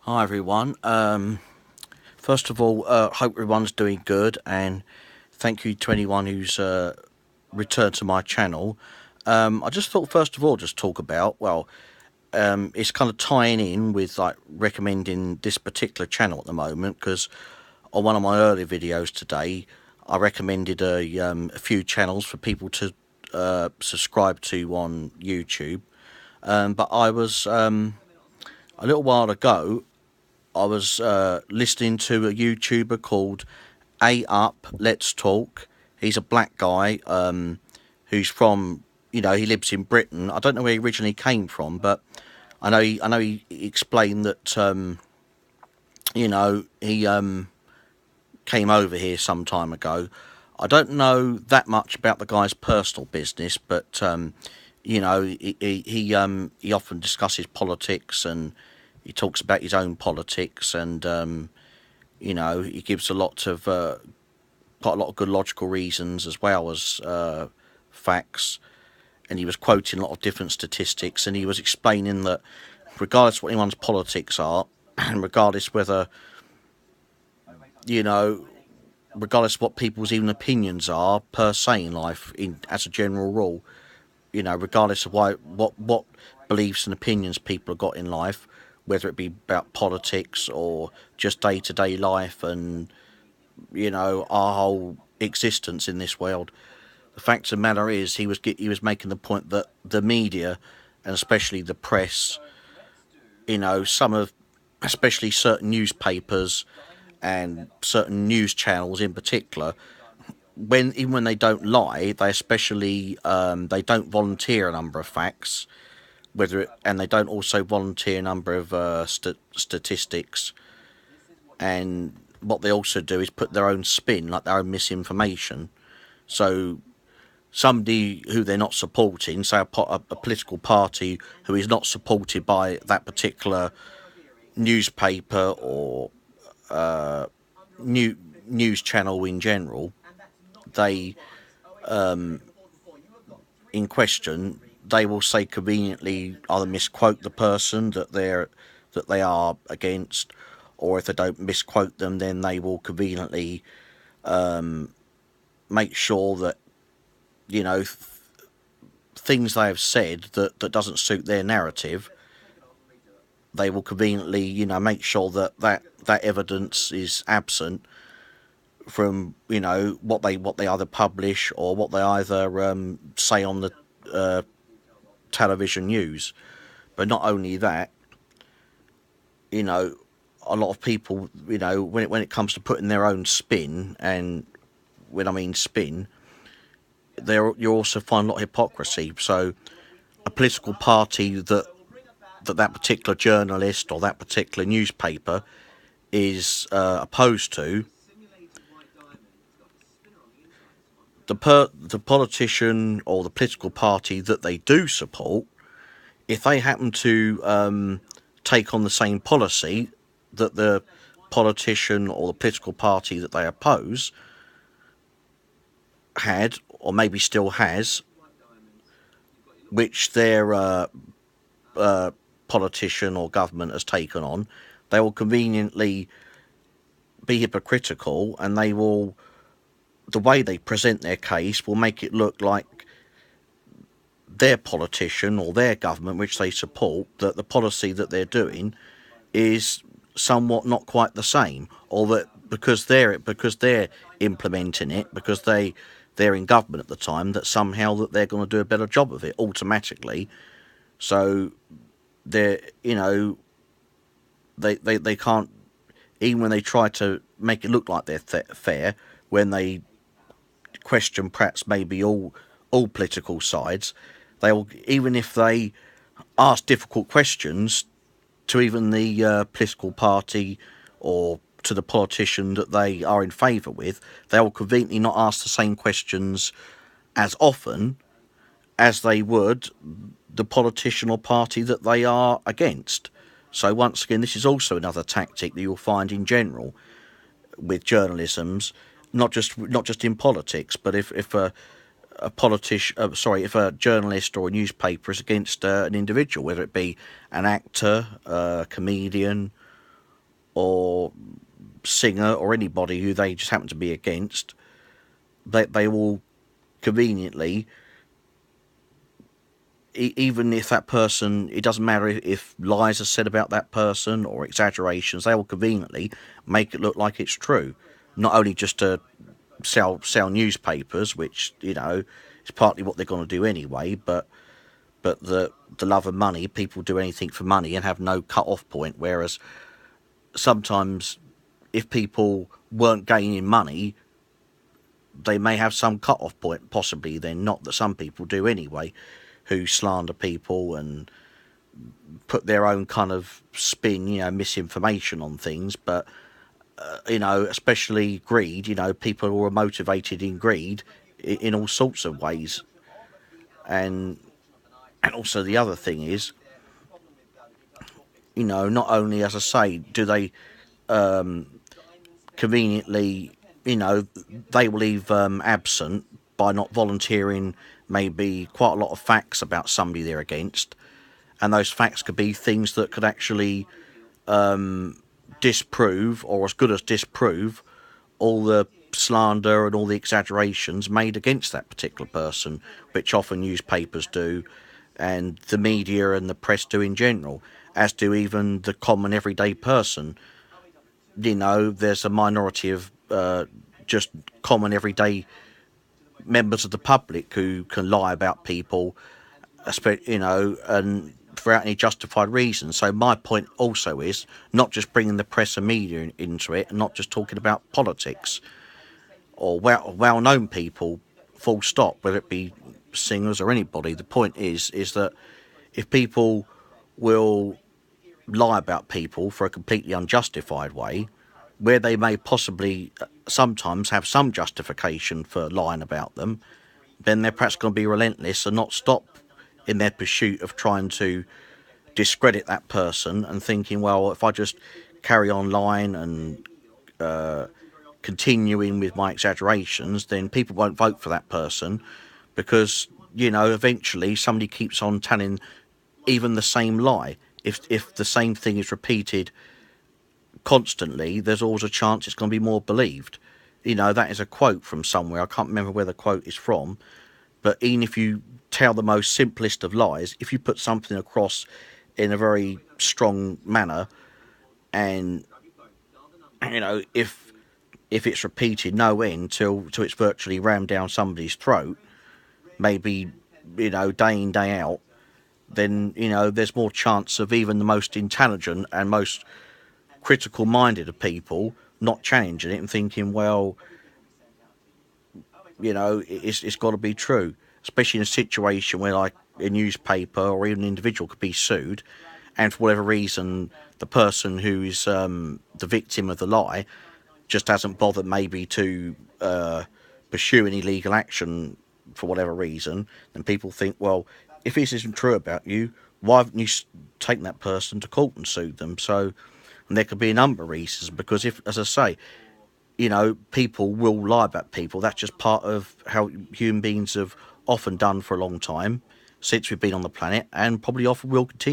Hi everyone. First of all, hope everyone's doing good, and thank you to anyone who's returned to my channel. I just thought first of all just talk about it's kind of tying in with like recommending this particular channel at the moment because on one of my earlier videos today I recommended a few channels for people to subscribe to on YouTube. But I was a little while ago I was listening to a YouTuber called A Up Let's Talk. He's a black guy who's from, he lives in Britain. I don't know where he originally came from, but I know he explained that he came over here some time ago. I don't know that much about the guy's personal business, but he often discusses politics, and he talks about his own politics, and he gives quite a lot of good logical reasons as well as facts. And he was quoting a lot of different statistics, and he was explaining that regardless of what anyone's politics are, and you know, regardless of what people's even opinions are per se in life, as a general rule, regardless of what beliefs and opinions people have got in life, whether it be about politics or just day to day life and our whole existence in this world. The fact of the matter is, he was making the point that the media, and especially the press, some of, especially certain newspapers and certain news channels in particular, even when they don't lie, they don't volunteer a number of facts, and they don't also volunteer a number of statistics, and what they also do is put their own spin, like their own misinformation. So somebody who they're not supporting, say a political party who is not supported by that particular newspaper or new news channel in general, they in question, they will say conveniently either misquote the person that they are against, or if they don't misquote them, then they will conveniently make sure that you know th- things they have said that doesn't suit their narrative. They will conveniently, make sure that evidence is absent from what they either publish or what they either say on the television news. But not only that, you know, a lot of people, when it comes to putting their own spin, and when I mean spin, you also find a lot of hypocrisy. So a political party that particular journalist or that particular newspaper is opposed to, the politician or the political party that they do support, if they happen to take on the same policy that the politician or the political party that they oppose had, or maybe still has, which their politician or government has taken on, they will conveniently be hypocritical, and the way they present their case will make it look like their politician or their government, which they support, that the policy that they're doing is somewhat not quite the same, or that because they're implementing it, because they're in government at the time, that somehow that they're going to do a better job of it automatically. So they're they can't, even when they try to make it look like they're fair, when they question perhaps maybe all political sides, they will, even if they ask difficult questions to even the political party or to the politician that they are in favour with, they will conveniently not ask the same questions as often as they would the politician or party that they are against. So once again, this is also another tactic that you'll find in general with journalisms, not just in politics, but if a politician, if a journalist or a newspaper is against an individual, whether it be an actor, a comedian, or singer or anybody who they just happen to be against, they will conveniently, even if that person, it doesn't matter if lies are said about that person or exaggerations, they will conveniently make it look like it's true. Not only just to sell newspapers, which, you know, is partly what they're going to do anyway, but the love of money, people do anything for money and have no cut-off point, whereas sometimes if people weren't gaining money, they may have some cut-off point, possibly then, not that some people do anyway, who slander people and put their own kind of spin, you know, misinformation on things. But you know, especially greed, you know, people who are motivated in greed in all sorts of ways. And also the other thing is, you know, not only, as I say, do they conveniently, you know, they will leave absent by not volunteering maybe quite a lot of facts about somebody they're against, and those facts could be things that could actually disprove, or as good as disprove, all the slander and all the exaggerations made against that particular person, which often newspapers do, and the media and the press do in general, as do even the common everyday person. You know, there's a minority of just common everyday members of the public who can lie about people, you know, and without any justified reason. So my point also is not just bringing the press and media into it, and not just talking about politics or well-known people, full stop, whether it be singers or anybody. The point is that if people will lie about people for a completely unjustified way, where they may possibly sometimes have some justification for lying about them, then they're perhaps going to be relentless and not stop in their pursuit of trying to discredit that person and thinking, well, if I just carry on lying and continuing with my exaggerations, then people won't vote for that person, because, you know, eventually somebody keeps on telling even the same lie. If the same thing is repeated constantly, there's always a chance it's going to be more believed. You know, that is a quote from somewhere. I can't remember where the quote is from, but even if you tell the most simplest of lies, if you put something across in a very strong manner, and, you know, if it's repeated no end till it's virtually rammed down somebody's throat, maybe, you know, day in day out, then, you know, there's more chance of even the most intelligent and most critical minded of people not challenging it and thinking, well, you know, it's got to be true. Especially in a situation where, like, a newspaper or even an individual could be sued, and for whatever reason the person who is the victim of the lie just hasn't bothered maybe to pursue any legal action for whatever reason, then people think, well, if this isn't true about you, why haven't you taken that person to court and sued them? So, and there could be a number of reasons, because if, as I say, you know, people will lie about people. That's just part of how human beings have often done for a long time, since we've been on the planet, and probably often will continue.